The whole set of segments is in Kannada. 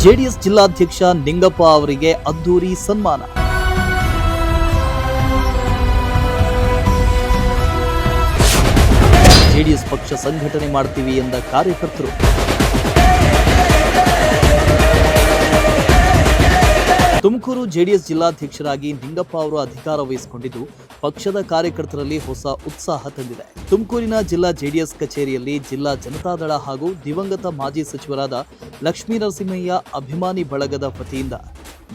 ಜೆಡಿಎಸ್ ಜಿಲ್ಲಾಧ್ಯಕ್ಷ ನಿಂಗಪ್ಪ ಅವರಿಗೆ ಅದ್ದೂರಿ ಸನ್ಮಾನ. ಜೆಡಿಎಸ್ ಪಕ್ಷ ಸಂಘಟನೆ ಮಾಡ್ತೀವಿ ಎಂದ ಕಾರ್ಯಕರ್ತರು. ತುಮಕೂರು ಜೆಡಿಎಸ್ ಜಿಲ್ಲಾಧ್ಯಕ್ಷರಾಗಿ ನಿಂಗಪ್ಪ ಅವರು ಅಧಿಕಾರ ವಹಿಸಿಕೊಂಡಿದ್ದು ಪಕ್ಷದ ಕಾರ್ಯಕರ್ತರಲ್ಲಿ ಹೊಸ ಉತ್ಸಾಹ ತಂದಿದೆ. ತುಮಕೂರಿನ ಜಿಲ್ಲಾ ಜೆಡಿಎಸ್ ಕಚೇರಿಯಲ್ಲಿ ಜಿಲ್ಲಾ ಜನತಾದಳ ಹಾಗೂ ದಿವಂಗತ ಮಾಜಿ ಸಚಿವರಾದ ಲಕ್ಷ್ಮೀನರಸಿಂಹಯ್ಯ ಅಭಿಮಾನಿ ಬಳಗದ ವತಿಯಿಂದ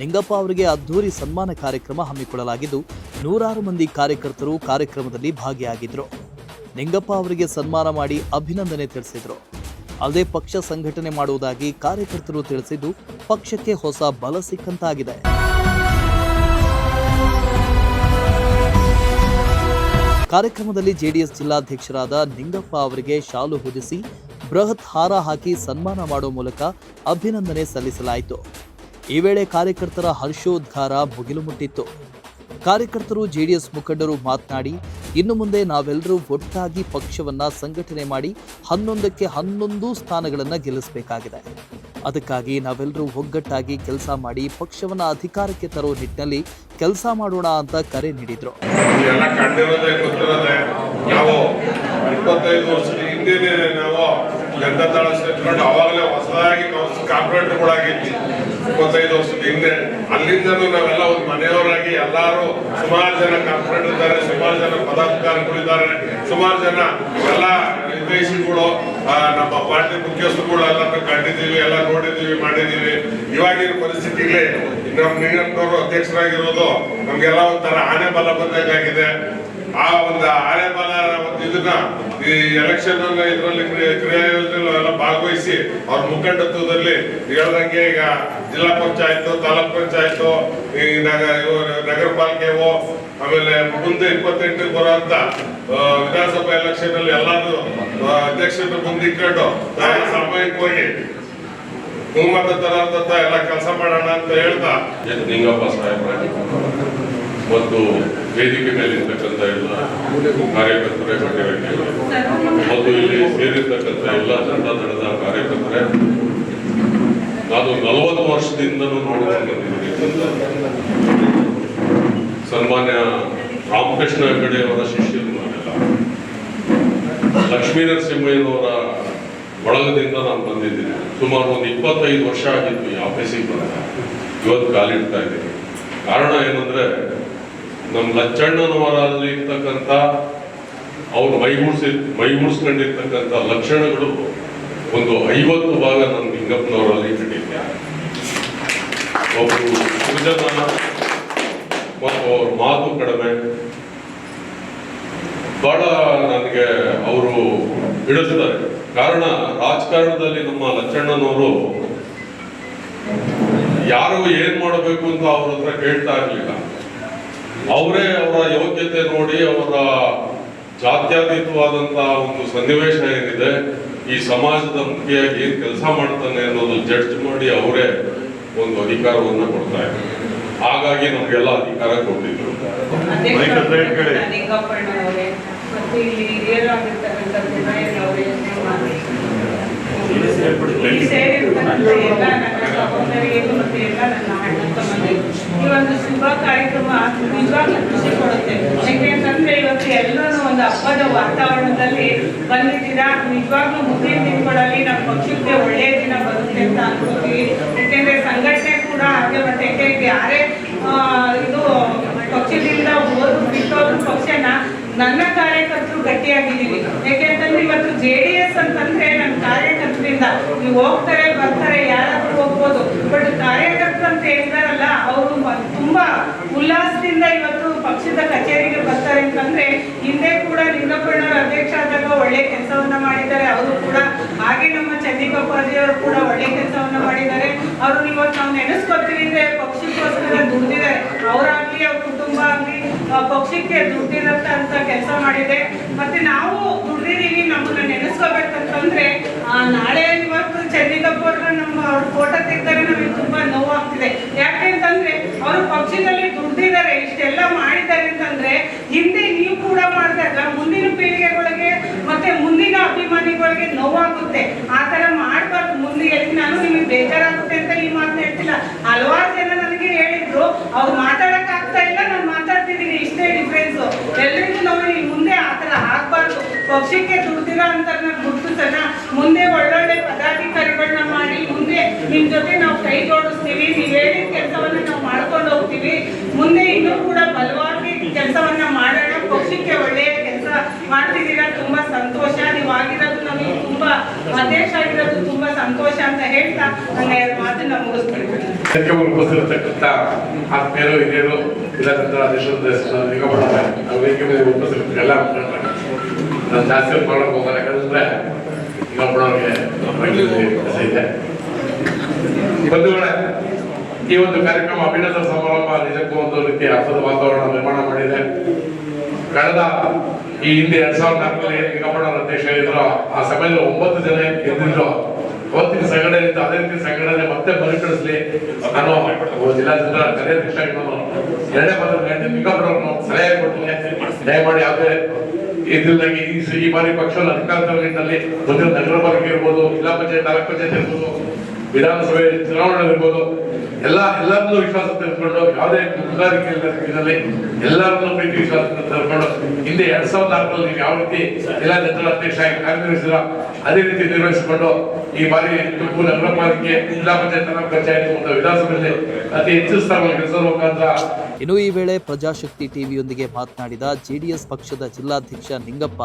ನಿಂಗಪ್ಪ ಅವರಿಗೆ ಅದ್ದೂರಿ ಸನ್ಮಾನ ಕಾರ್ಯಕ್ರಮ ಹಮ್ಮಿಕೊಳ್ಳಲಾಗಿದ್ದು ನೂರಾರು ಮಂದಿ ಕಾರ್ಯಕರ್ತರು ಕಾರ್ಯಕ್ರಮದಲ್ಲಿ ಭಾಗಿಯಾಗಿದ್ದರು. ನಿಂಗಪ್ಪ ಅವರಿಗೆ ಸನ್ಮಾನ ಮಾಡಿ ಅಭಿನಂದನೆ ತಿಳಿಸಿದರು. ಅಲ್ಲದೆ ಪಕ್ಷ ಸಂಘಟನೆ ಮಾಡುವುದಾಗಿ ಕಾರ್ಯಕರ್ತರು ತಿಳಿಸಿದ್ದು ಪಕ್ಷಕ್ಕೆ ಹೊಸ ಬಲ ಸಿಕ್ಕಂತಾಗಿದೆ. ಕಾರ್ಯಕ್ರಮದಲ್ಲಿ ಜೆಡಿಎಸ್ ಜಿಲ್ಲಾಧ್ಯಕ್ಷರಾದ ನಿಂಗಪ್ಪ ಅವರಿಗೆ ಶಾಲು ಹೊದಿಸಿ ಬೃಹತ್ ಹಾರ ಹಾಕಿ ಸನ್ಮಾನ ಮಾಡುವ ಮೂಲಕ ಅಭಿನಂದನೆ ಸಲ್ಲಿಸಲಾಯಿತು. ಈ ವೇಳೆ ಕಾರ್ಯಕರ್ತರ ಹರ್ಷೋದ್ಗಾರ ಮುಗಿಲು ಮುಟ್ಟಿತ್ತು. ಕಾರ್ಯಕರ್ತರು ಜೆಡಿಎಸ್ ಮುಖಂಡರು ಮಾತನಾಡಿ, ಇನ್ನು ಮುಂದೆ ನಾವೆಲ್ಲರೂ ಒಟ್ಟಾಗಿ ಪಕ್ಷವನ್ನ ಸಂಘಟನೆ ಮಾಡಿ 11ಕ್ಕೆ 11 ಸ್ಥಾನಗಳನ್ನು ಗೆಲ್ಲಿಸಬೇಕಾಗಿದೆ. ಅದಕ್ಕಾಗಿ ನಾವೆಲ್ಲರೂ ಒಗ್ಗಟ್ಟಾಗಿ ಕೆಲಸ ಮಾಡಿ ಪಕ್ಷವನ್ನ ಅಧಿಕಾರಕ್ಕೆ ತರೋ ನಿಟ್ಟಿನಲ್ಲಿ ಕೆಲಸ ಮಾಡೋಣ ಅಂತ ಕರೆ ನೀಡಿದ್ರು. ನಾವು 25 ವರ್ಷದ ಹಿಂದೆ ನಾವು ಜನತಾದಳ ಸೇರ್ಕೊಂಡು ಅವಾಗಲೇ ಹೊಸದಾಗಿ ಕಾರ್ಪೊರೇಟರ್ಗಳಾಗಿದ್ವಿ. 25 ವರ್ಷದ ಹಿಂದೆ ಅಲ್ಲಿಂದನೂ ನಾವೆಲ್ಲ ಒಂದು ಮನೆಯವರಾಗಿ ಎಲ್ಲರೂ ಸುಮಾರು ಜನ ಕಾರ್ಪೊರೇಟರ್ ಇದ್ದಾರೆ, ಸುಮಾರು ಜನ ಪದಾಧಿಕಾರಿಗಳಿದ್ದಾರೆ, ಸುಮಾರು ಜನ ಎಲ್ಲ ನಿರ್ದೇಶಕರು, ನಮ್ಮ ಪಾರ್ಟಿ ಮುಖ್ಯಸ್ಥರುಗಳು ಎಲ್ಲರನ್ನ ಕಂಡಿದ್ದೀವಿ, ಎಲ್ಲ ನೋಡಿದ್ದೀವಿ, ಮಾಡಿದ್ದೀವಿ. ಇವಾಗಿನ ಪರಿಸ್ಥಿತಿಗೆ ನಮ್ಮ ನಿಂಗಪ್ಪನವರು ಅಧ್ಯಕ್ಷರಾಗಿರೋದು ನಮ್ಗೆಲ್ಲ ಒಂಥರ ಆನೆ ಬಲ ಬಂದಾಗಿದೆ. ಆ ಒಂದು ಆನೆ ಬಲ ಇದನ್ನ ಈ ಎಲೆಕ್ಷನ್ ಇದರಲ್ಲಿ ಕ್ರಿಯಾ ಯೋಜನೆ ಎಲ್ಲ ಭಾಗವಹಿಸಿ ಅವ್ರ ಮುಖಂಡತ್ವದಲ್ಲಿ ಹೇಳ್ದಂಗೆ ಈಗ ಜಿಲ್ಲಾ ಪಂಚಾಯತ್, ತಾಲೂಕ್ ಪಂಚಾಯತ್, ಈ ನಗರ ಪಾಲಿಕೆವು, ಆಮೇಲೆ ಮುಂದೆ 28 ಬರುವಂತ ವಿಧಾನಸಭಾ ಎಲೆಕ್ಷನ್ ಅಲ್ಲಿ ಎಲ್ಲಾರು ಅಧ್ಯಕ್ಷರ ಮುಂದಿಟ್ಕೊಂಡು ಸಾಮೂಹಿಕವಾಗಿ ಬಹುಮತ ತರಂತ ಎಲ್ಲ ಕೆಲಸ ಮಾಡೋಣ ಅಂತ ಹೇಳ್ತಾ ನಿಂಗಪ್ಪ ಸಾಹೇಬ್ರ ಮತ್ತು ವೇದಿಕೆ ಮೇಲಿರ್ತಕ್ಕಂಥ ಎಲ್ಲ ಕಾರ್ಯಕರ್ತರೇ ಮತ್ತು ಇಲ್ಲಿ ಸೇರಿರ್ತಕ್ಕಂಥ ಎಲ್ಲ ಜನತಾದಳದ ಕಾರ್ಯಕರ್ತರೇ, ನಾನು 40 ವರ್ಷದಿಂದನೂ ನೋಡ್ಕೊಂಡು ಬಂದಿದ್ದೀನಿ. ಸನ್ಮಾನ್ಯ ರಾಮಕೃಷ್ಣ ಹೆಗಡೆ ಅವರ ಶಿಷ್ಯರು ನಾವೆಲ್ಲ, ಲಕ್ಷ್ಮೀನರಸಿಂಹಯ್ಯನವರ ಬಳಗದಿಂದ ನಾನು ಬಂದಿದ್ದೀನಿ. ಸುಮಾರು ಒಂದು 25 ವರ್ಷ ಆಗಿತ್ತು ಈ ಆಫೀಸಿಗೆ ಬಂದ. ಇವತ್ತು ಕಾಲಿಡ್ತಾ ಇದ್ದೀನಿ. ಕಾರಣ ಏನಂದ್ರೆ ನಮ್ಮ ಲಚ್ಚಣ್ಣನವರಲ್ಲಿ ಇರ್ತಕ್ಕಂಥ ಅವ್ರು ಮೈಗೂಡಿಸ್ಕೊಂಡಿರ್ತಕ್ಕಂಥ ಲಕ್ಷಣಗಳು ಒಂದು 50 ಭಾಗ ನನ್ನ ನಿಂಗಪ್ಪನವರಲ್ಲಿ ಇಟ್ಟಿದ್ದೆ. ಒಬ್ಬರು ಸೃಜನ ಮತ್ತು ಅವ್ರ ಮಾತು ಕಡಿಮೆ, ಬಹಳ ನನಗೆ ಅವರು ಹಿಡಿಸ್ತಾರೆ. ಕಾರಣ ರಾಜಕಾರಣದಲ್ಲಿ ನಮ್ಮ ಲಚ್ಚಣ್ಣನವರು ಯಾರು ಏನ್ ಮಾಡಬೇಕು ಅಂತ ಅವ್ರ ಹತ್ರ ಕೇಳ್ತಾ ಇರ್ಲಿಲ್ಲ. ಅವರೇ ಅವರ ಯೋಗ್ಯತೆ ನೋಡಿ, ಅವರ ಜಾತ್ಯತೀತವಾದಂತಹ ಒಂದು ಸನ್ನಿವೇಶ ಏನಿದೆ, ಈ ಸಮಾಜದ ಮುಖ್ಯವಾಗಿ ಏನ್ ಕೆಲಸ ಮಾಡ್ತಾನೆ ಅನ್ನೋದು ಜಡ್ಜ್ ಮಾಡಿ ಅವರೇ ಒಂದು ಅಧಿಕಾರವನ್ನ ಕೊಡ್ತಾ ಇದ್ದಾರೆ. ಹಾಗಾಗಿ ನಮ್ಗೆಲ್ಲ ಅಧಿಕಾರ ಕೊಟ್ಟಿದ್ರು. ಈ ಒಂದು ಶುಭ ಕಾರ್ಯಕ್ರಮ ನಿಜವಾಗ್ಲೂ ಖುಷಿ ಕೊಡುತ್ತೆ. ಯಾಕೆಂತಂದ್ರೆ ಇವತ್ತು ಎಲ್ಲರೂ ಒಂದು ಹಬ್ಬದ ವಾತಾವರಣದಲ್ಲಿ ಬಂದಿದ್ದೀರಾ. ನಿಜವಾಗ್ಲೂ ಮುಂದಿನ ದಿನಗಳಲ್ಲಿ ನಮ್ಮ ಪಕ್ಷಕ್ಕೆ ಒಳ್ಳೆಯ ದಿನ ಬರುತ್ತೆ ಅಂತ ಅನ್ಕೋತೀವಿ. ಯಾಕೆಂದ್ರೆ ಸಂಘಟನೆ ಕೂಡ ಹಾಗೆ ಮತ್ತೆ ಯಾರೇ ಇದು ಪಕ್ಷದಿಂದ ಬಿಟ್ಟೋದ್ರು ಪಕ್ಷನ ನನ್ನ ಕಾರ್ಯಕರ್ತರು ಗಟ್ಟಿಯಾಗಿದ್ದೀವಿ. ಯಾಕೆಂತಂದ್ರೆ ಇವತ್ತು JDS ಅಂತಂದ್ರೆ ನನ್ನ ಕಾರ್ಯಕರ್ತರಿಂದ ನೀವು ಹೋಗ್ತಾರೆ ಬರ್ತಾರೆ, ಯಾರಾದ್ರೂ ಹೋಗ್ಬೋದು, ಬಟ್ ಕಾರ್ಯಕರ್ತರು ಅಂತ ಹೇಳಿದಾರಲ್ಲ ಅವರು ತುಂಬಾ ಉಲ್ಲಾಸದಿಂದ ಇವತ್ತು ಪಕ್ಷದ ಕಚೇರಿಗೆ ಬರ್ತಾರೆ. ಅಂತಂದ್ರೆ ಹಿಂದೆ ಕೂಡ ನಿಂಗಪ್ಪಣ್ಣವ್ರ ಅಧ್ಯಕ್ಷ ಆದಾಗ ಒಳ್ಳೆ ಕೆಲಸವನ್ನ ಮಾಡಿದ್ದಾರೆ. ಅವರು ಕೂಡ ಹಾಗೆ ನಮ್ಮ ಚಂದಿಕಪ್ಪಾಜಿ ಅವರು ಕೂಡ ಒಳ್ಳೆ ಕೆಲಸವನ್ನ ಮಾಡಿದ್ದಾರೆ. ಅವ್ರು ಇವತ್ತು ನಾವು ನೆನೆಸ್ಕೊತೀವಿ ಅಂದ್ರೆ ಪಕ್ಷಕ್ಕೋಸ್ಕರ ದುಡ್ದಿದ್ದಾರೆ. ಅವರಾಗ್ಲಿ ಅವ್ರ ಕುಟುಂಬ ಆಗ್ಲಿ ಪಕ್ಷಕ್ಕೆ ದುಡ್ಡಿರತ್ತ ಕೆಲಸ ಮಾಡಿದೆ. ಮತ್ತೆ ನಾವು ದುಡ್ದಿದೀವಿ, ನಮ್ಮನ್ನ ನೆನೆಸ್ಕೋಬೇಕಂತಂದ್ರೆ ನಾಳೆ ಇವತ್ತು ಚಂದಿಕಪ್ಪ ನಮ್ಮ ಅವ್ರ ಫೋಟೋ ತೆಗ್ದರೆ ನಮಗೆ ತುಂಬಾ ನೋವಾಗ್ತಿದೆ. ಯಾಕೆಂತಂದ್ರೆ ಅವರು ಪಕ್ಷದಲ್ಲಿ ದುಡ್ದಿದ್ದಾರೆ, ಇಷ್ಟೆಲ್ಲ ಮಾಡಿದ್ದಾರೆ ಅಂತಂದ್ರೆ ಹಿಂದೆ ನೀವು ಕೂಡ ಮಾಡಿದಾಗ ಮುಂದಿನ ಪೀಳಿಗೆಗಳಿಗೆ ಮತ್ತೆ ಮುಂದಿನ ಅಭಿಮಾನಿಗಳಿಗೆ ನೋವಾಗುತ್ತೆ. ಆ ತರ ಮಾಡ್ಬಾರ್ದು. ಮುಂದೆ ನಾನು ನಿಮಗೆ ಬೇಜಾರಾಗುತ್ತೆ ಅಂತ ಈ ಅವ್ರು ಮಾತಾಡಕ್ ಆಗ್ತಾ ಇಲ್ಲ, ನಾನು ಮಾತಾಡ್ತಿದ್ದೀನಿ, ಇಷ್ಟೇ ಡಿಫ್ರೆನ್ಸ್. ಎಲ್ರಿಗೂ ನಾವು ಮುಂದೆ ಆ ಥರ ಆಗ್ಬಾರ್ದು. ಪಕ್ಷಕ್ಕೆ ದುಡ್ದಿರೋ ಅಂತ ಗುರುತಿಸೋಣ, ಮುಂದೆ ಒಳ್ಳೊಳ್ಳೆ ಪದಾಧಿಕಾರಿಗಳನ್ನ ಮಾಡಿ ಮುಂದೆ ನಿಮ್ ಜೊತೆ ನಾವು ಕೈ ಜೋಡಿಸ್ತೀವಿ. ನೀವು ಹೇಳಿದ ಕೆಲಸವನ್ನ ನಾವು ಮಾಡ್ಕೊಂಡು ಹೋಗ್ತೀವಿ. ಮುಂದೆ ಇನ್ನೂ ಕೂಡ ಬಲವಾಗಿ ಕೆಲಸವನ್ನ ಮಾಡೋಣ. ಪಕ್ಷಕ್ಕೆ ಒಳ್ಳೆಯ ಕೆಲಸ ಮಾಡ್ತಿದ್ದೀರಾ, ತುಂಬಾ ಸಂತೋಷ. ನೀವು ಆಗಿರೋದು ನಮಗೆ ತುಂಬಾ ಅಧ್ಯಕ್ಷ ಆಗಿರೋದು ತುಂಬಾ ಸಂತೋಷ ಅಂತ ಹೇಳ್ತಾ ನನ್ನ ಎರಡು ಮಾತನ್ನ ಮುಗಿಸ್ಬಿಡ್ತೀನಿ. ಉಪಸ್ಥಿರತಕ್ಕಂಥ ಆತ್ಮೀಯರು ಹಿರಿಯರು ಜಿಲ್ಲಾತಂತ್ರ ಉಪಸ್ಥಿತ ಎಲ್ಲ ನಾನು ಜಾಸ್ತಿ ಮಾಡಕ್ ಹೋಗಲ್ಲ, ಯಾಕಂದ್ರೆ ಇನ್ನೊಬ್ಬರವ್ರಿಗೆ ಇದೆ. ಬಂಧುಗಳೇ, ಈ ಒಂದು ಕಾರ್ಯಕ್ರಮ ಅಭಿನಂದನ ಸಮಾರಂಭ ನಿಜಕ್ಕೂ ಒಂದು ರೀತಿಯ ಹಬ್ಬದ ವಾತಾವರಣ ನಿರ್ಮಾಣ ಮಾಡಿದೆ. ಕಳೆದ ಈ ಹಿಂದೆ 2004ರಲ್ಲಿ ನಿಗಮಣ್ಣವ್ರ ಅಧ್ಯಕ್ಷ ಇದ್ರು. ಆ ಸಮಯದಲ್ಲಿ 9 ಜನ ಇದ್ದಿದ್ರು. ಅವತ್ತಿನ ಸಂಘಟನೆ ಅದೇ ರೀತಿ ಸಂಘಟನೆ ಮತ್ತೆ ಬಲಿಕಳಿಸ್ಲಿ ನಾನು ಜಿಲ್ಲಾಧ್ಯಕ್ಷ ಕಾರ್ಯಾಧ್ಯಕ್ಷ ಎರಡನೇ ಪದ ನಿಗಮಣ್ಣವ್ರನ್ನು ಸಲಹೆ ಕೊಟ್ಟಿದ್ದೆ. ದಯಮಾಡಿ ಯಾವುದೇ ಇದ್ದಿಲ್ದಾಗಿ ಈ ಬಾರಿ ಪಕ್ಷದ ಅಧಿಕಾರದಲ್ಲಿ ಮುಂದಿನ ನಗರ ಪಾಲಿಕೆ ಇರ್ಬೋದು, ಜಿಲ್ಲಾ ಪಂಚಾಯತ್, ತಾಲೂಕ್ ಪಂಚಾಯತ್ ಇರ್ಬೋದು, ವಿಧಾನಸಭೆ ಚುನಾವಣೆ ಇರ್ಬೋದು, ಎಲ್ಲರನ್ನೂ ವಿಶ್ವಾಸ ತೆಗೆದುಕೊಂಡು ಯಾವುದೇ ಮುಖಾರಿಕೆ ಇದರಲ್ಲಿ ಎಲ್ಲರನ್ನೂ ಪ್ರೀತಿ ವಿಶ್ವಾಸ ತೆಗೆದುಕೊಂಡು ಹಿಂದೆ 2004ರಲ್ಲಿ ನೀವು ಯಾವ ರೀತಿ ಜಿಲ್ಲಾ ಅಧ್ಯಕ್ಷ ಆಗಿ ಕಾರ್ಯನಿರ್ವಹಿಸಿದ ಅದೇ ರೀತಿ ನಿರ್ವಹಿಸಿಕೊಂಡು ಈ ಬಾರಿ ತುಮಕೂರು ನಗರ ಪಾಲಿಕೆ, ಜಿಲ್ಲಾ ಪಂಚಾಯತ್, ತಾಲೂಕ್ ಪಂಚಾಯತ್ ಮತ್ತು ವಿಧಾನಸಭೆಯಲ್ಲಿ ಅತಿ ಹೆಚ್ಚು ಸ್ಥಾನವನ್ನು ಗಳಿಸುವ ಮುಖಾಂತರ. ಇನ್ನು ಈ ವೇಳೆ ಪ್ರಜಾಶಕ್ತಿ ಟಿವಿಯೊಂದಿಗೆ ಮಾತನಾಡಿದ ಜೆಡಿಎಸ್ ಪಕ್ಷದ ಜಿಲ್ಲಾಧ್ಯಕ್ಷ ನಿಂಗಪ್ಪ,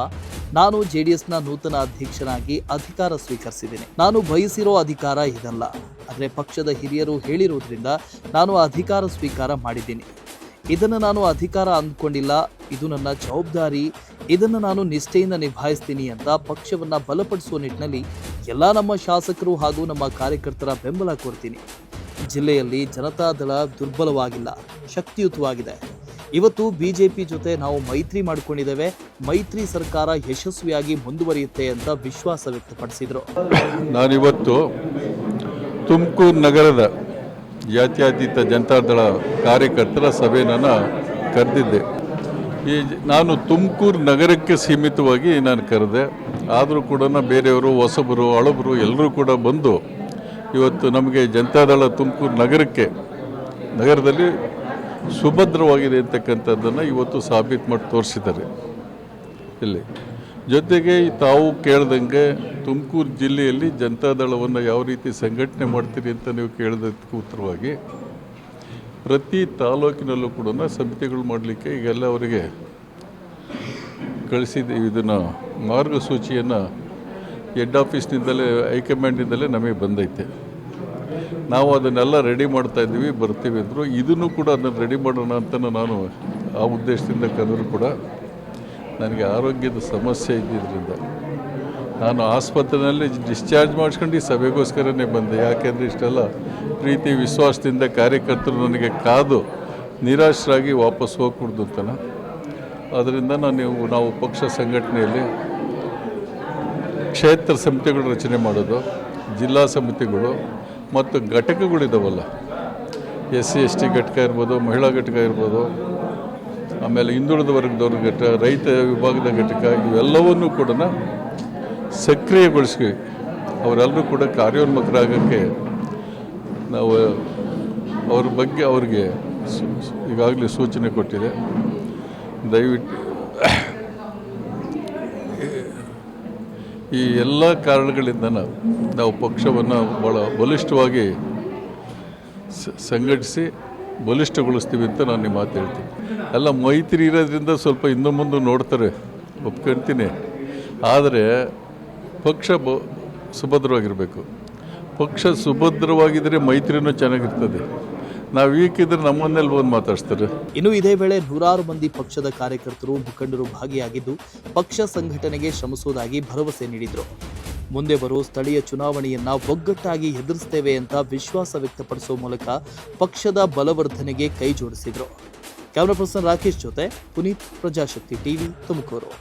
ನಾನು ಜೆಡಿಎಸ್ನ ನೂತನ ಅಧ್ಯಕ್ಷನಾಗಿ ಅಧಿಕಾರ ಸ್ವೀಕರಿಸಿದ್ದೇನೆ. ನಾನು ಬಯಸಿರೋ ಅಧಿಕಾರ ಇದಲ್ಲ, ಆದರೆ ಪಕ್ಷದ ಹಿರಿಯರು ಹೇಳಿರುವುದರಿಂದ ನಾನು ಅಧಿಕಾರ ಸ್ವೀಕಾರ ಮಾಡಿದ್ದೀನಿ. ಇದನ್ನು ನಾನು ಅಧಿಕಾರ ಅಂದ್ಕೊಂಡಿಲ್ಲ, ಇದು ನನ್ನ ಜವಾಬ್ದಾರಿ, ಇದನ್ನು ನಾನು ನಿಷ್ಠೆಯಿಂದ ನಿಭಾಯಿಸ್ತೀನಿ ಅಂತ ಪಕ್ಷವನ್ನ ಬಲಪಡಿಸುವ ನಿಟ್ಟಿನಲ್ಲಿ ಎಲ್ಲ ನಮ್ಮ ಶಾಸಕರು ಹಾಗೂ ನಮ್ಮ ಕಾರ್ಯಕರ್ತರ ಬೆಂಬಲ ಕೋರ್ತೀನಿ. ಜಿಲ್ಲೆಯಲ್ಲಿ ಜನತಾದಳ ದುರ್ಬಲವಾಗಿಲ್ಲ, ಶಕ್ತಿಯುತವಾಗಿದೆ. ಇವತ್ತು ಬಿಜೆಪಿ ಜೊತೆ ನಾವು ಮೈತ್ರಿ ಮಾಡಿಕೊಂಡಿದ್ದೇವೆ. ಮೈತ್ರಿ ಸರ್ಕಾರ ಯಶಸ್ವಿಯಾಗಿ ಮುಂದುವರಿಯುತ್ತೆ ಅಂತ ವಿಶ್ವಾಸ ವ್ಯಕ್ತಪಡಿಸಿದರು. ನಾನಿವತ್ತು ತುಮಕೂರು ನಗರದ ಜಾತ್ಯತೀತ ಜನತಾದಳ ಕಾರ್ಯಕರ್ತರ ಸಭೆಯನ್ನು ಕರೆದಿದ್ದೆ. ನಾನು ತುಮಕೂರು ನಗರಕ್ಕೆ ಸೀಮಿತವಾಗಿ ನಾನು ಕರೆದೆ. ಆದರೂ ಕೂಡ ಬೇರೆಯವರು, ಹೊಸಬರು, ಹಳಬರು ಎಲ್ಲರೂ ಕೂಡ ಬಂದು ಇವತ್ತು ನಮಗೆ ಜನತಾದಳ ತುಮಕೂರು ನಗರದಲ್ಲಿ ಸುಭದ್ರವಾಗಿದೆ ಅಂತಕ್ಕಂಥದ್ದನ್ನು ಇವತ್ತು ಸಾಬೀತು ಮಾಡಿ ತೋರಿಸಿದ್ದಾರೆ. ಇಲ್ಲಿ ಜೊತೆಗೆ ತಾವು ಕೇಳ್ದಂಗೆ ತುಮಕೂರು ಜಿಲ್ಲೆಯಲ್ಲಿ ಜನತಾದಳವನ್ನು ಯಾವ ರೀತಿ ಸಂಘಟನೆ ಮಾಡ್ತೀರಿ ಅಂತ ನೀವು ಕೇಳಿದಕ್ಕೆ ಉತ್ತರವಾಗಿ ಪ್ರತಿ ತಾಲೂಕಿನಲ್ಲೂ ಕೂಡ ಸಮಿತಿಗಳು ಮಾಡಲಿಕ್ಕೆ ಈಗೆಲ್ಲ ಅವರಿಗೆ ಕಳಿಸಿದ್ದೀವಿ. ಇದನ್ನು ಮಾರ್ಗಸೂಚಿಯನ್ನು ಹೆಡ್ ಆಫೀಸ್ನಿಂದಲೇ, ಹೈಕಮಾಂಡಿಂದಲೇ ನಮಗೆ ಬಂದೈತೆ. ನಾವು ಅದನ್ನೆಲ್ಲ ರೆಡಿ ಮಾಡ್ತಾ ಇದ್ದೀವಿ, ಬರ್ತೀವಿ ಅಂದರು. ಇದನ್ನು ಕೂಡ ಅದನ್ನು ರೆಡಿ ಮಾಡೋಣ ಅಂತ ನಾನು ಆ ಉದ್ದೇಶದಿಂದ ಕರೆದರೂ ಕೂಡ ನನಗೆ ಆರೋಗ್ಯದ ಸಮಸ್ಯೆ ಇದ್ದಿದ್ದರಿಂದ ನಾನು ಆಸ್ಪತ್ರೆಯಲ್ಲಿ ಡಿಸ್ಚಾರ್ಜ್ ಮಾಡಿಸ್ಕೊಂಡು ಈ ಸಭೆಗೋಸ್ಕರನೇ ಬಂದೆ. ಯಾಕೆಂದರೆ ಇಷ್ಟೆಲ್ಲ ಪ್ರೀತಿ ವಿಶ್ವಾಸದಿಂದ ಕಾರ್ಯಕರ್ತರು ನನಗೆ ಕಾದು ನಿರಾಶರಾಗಿ ವಾಪಸ್ ಹೋಗ್ಬಿಡ್ದು ಅಂತನ. ಅದರಿಂದ ನಾವು ಪಕ್ಷ ಸಂಘಟನೆಯಲ್ಲಿ ಕ್ಷೇತ್ರ ಸಮಿತಿಗಳು ರಚನೆ ಮಾಡೋದು, ಜಿಲ್ಲಾ ಸಮಿತಿಗಳು ಮತ್ತು ಘಟಕಗಳಿದ್ದಾವಲ್ಲ, SC/ST ಘಟಕ ಇರ್ಬೋದು, ಮಹಿಳಾ ಘಟಕ ಇರ್ಬೋದು, ಆಮೇಲೆ ಹಿಂದುಳಿದ ವರ್ಗದವ್ರ ಘಟಕ, ರೈತ ವಿಭಾಗದ ಘಟಕ, ಇವೆಲ್ಲವನ್ನೂ ಕೂಡ ಸಕ್ರಿಯಗೊಳಿಸಿ ಅವರೆಲ್ಲರೂ ಕೂಡ ಕಾರ್ಯೋನ್ಮುಖರಾಗೋಕ್ಕೆ ನಾವು ಅವ್ರ ಬಗ್ಗೆ ಅವ್ರಿಗೆ ಈಗಾಗಲೇ ಸೂಚನೆ ಕೊಟ್ಟಿದೆ. ದಯವಿಟ್ಟು ಈ ಎಲ್ಲ ಕಾರಣಗಳಿಂದ ನಾವು ಪಕ್ಷವನ್ನು ಭಾಳ ಬಲಿಷ್ಠವಾಗಿ ಸಂಘಟಿಸಿ ಬಲಿಷ್ಠಗೊಳಿಸ್ತೀವಿ ಅಂತ ನಾನು ನಿಮ್ಮ ಮಾತು ಹೇಳ್ತೀನಿ. ಎಲ್ಲ ಮೈತ್ರಿ ಇರೋದ್ರಿಂದ ಸ್ವಲ್ಪ ಹಿಂದೆ ಮುಂದೆ ನೋಡ್ತಾರೆ, ಒಪ್ಕೊಳ್ತೀನಿ. ಆದರೆ ಪಕ್ಷ ಸುಭದ್ರವಾಗಿರಬೇಕು. ಪಕ್ಷ ಸುಭದ್ರವಾಗಿದ್ದರೆ ಮೈತ್ರಿನೂ ಚೆನ್ನಾಗಿರ್ತದೆ. ನಾವು ಈಗಿದ್ರೆ ನಮ್ಮನ್ನೆಲ್ಲಿ ಬಂದು ಮಾತಾಡ್ತಾರೆ. ಇನ್ನು ಇದೇ ವೇಳೆ ನೂರಾರು ಮಂದಿ ಪಕ್ಷದ ಕಾರ್ಯಕರ್ತರು, ಮುಖಂಡರು ಭಾಗಿಯಾಗಿದ್ದು ಪಕ್ಷ ಸಂಘಟನೆಗೆ ಶ್ರಮಿಸುವುದಾಗಿ ಭರವಸೆ ನೀಡಿದರು. ಮುಂದೆ ಬರುವ ಸ್ಥಳೀಯ ಚುನಾವಣೆಯನ್ನ ಒಗ್ಗಟ್ಟಾಗಿ ಎದುರಿಸುತ್ತೇವೆ ಅಂತ ವಿಶ್ವಾಸ ವ್ಯಕ್ತಪಡಿಸುವ ಮೂಲಕ ಪಕ್ಷದ ಬಲವರ್ಧನೆಗೆ ಕೈ ಜೋಡಿಸಿದರು. ಕ್ಯಾಮರಾ ಪರ್ಸನ್ ರಾಕೇಶ್ ಜೊತೆ ಪುನೀತ್, ಪ್ರಜಾಶಕ್ತಿ ಟಿವಿ, ತುಮಕೂರು.